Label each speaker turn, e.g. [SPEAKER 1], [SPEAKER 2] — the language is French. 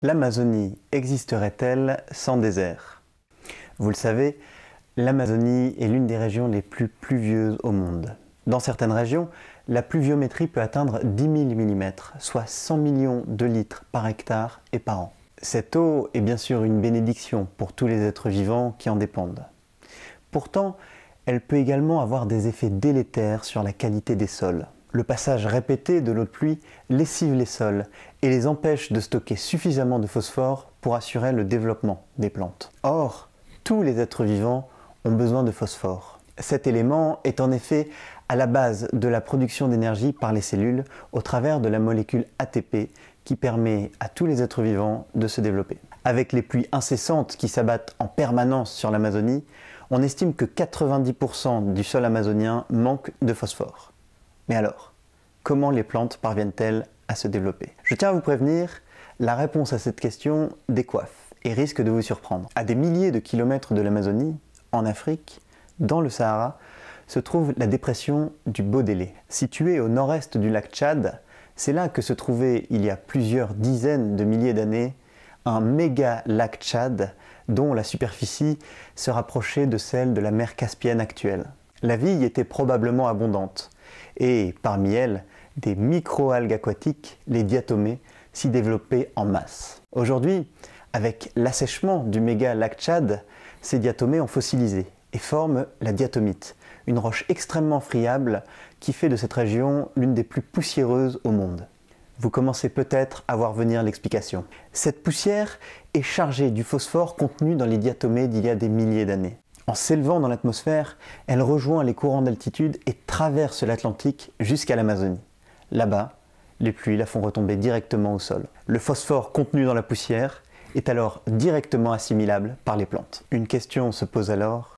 [SPEAKER 1] L'Amazonie existerait-elle sans désert? Vous le savez, l'Amazonie est l'une des régions les plus pluvieuses au monde. Dans certaines régions, la pluviométrie peut atteindre 10 000 mm, soit 100 millions de litres par hectare et par an. Cette eau est bien sûr une bénédiction pour tous les êtres vivants qui en dépendent. Pourtant, elle peut également avoir des effets délétères sur la qualité des sols. Le passage répété de l'eau de pluie lessive les sols et les empêche de stocker suffisamment de phosphore pour assurer le développement des plantes. Or, tous les êtres vivants ont besoin de phosphore. Cet élément est en effet à la base de la production d'énergie par les cellules au travers de la molécule ATP qui permet à tous les êtres vivants de se développer. Avec les pluies incessantes qui s'abattent en permanence sur l'Amazonie, on estime que 90% du sol amazonien manque de phosphore. Mais alors, comment les plantes parviennent-elles à se développer? Je tiens à vous prévenir, la réponse à cette question décoiffe et risque de vous surprendre. À des milliers de kilomètres de l'Amazonie, en Afrique, dans le Sahara, se trouve la dépression du Baudelais. Située au nord-est du lac Tchad, c'est là que se trouvait il y a plusieurs dizaines de milliers d'années un méga lac Tchad dont la superficie se rapprochait de celle de la mer Caspienne actuelle. La vie y était probablement abondante et parmi elles, des micro-algues aquatiques, les diatomées, s'y développaient en masse. Aujourd'hui, avec l'assèchement du méga lac Tchad, ces diatomées ont fossilisé et forment la diatomite, une roche extrêmement friable qui fait de cette région l'une des plus poussiéreuses au monde. Vous commencez peut-être à voir venir l'explication. Cette poussière est chargée du phosphore contenu dans les diatomées d'il y a des milliers d'années. En s'élevant dans l'atmosphère, elle rejoint les courants d'altitude et traverse l'Atlantique jusqu'à l'Amazonie. Là-bas, les pluies la font retomber directement au sol. Le phosphore contenu dans la poussière est alors directement assimilable par les plantes. Une question se pose alors,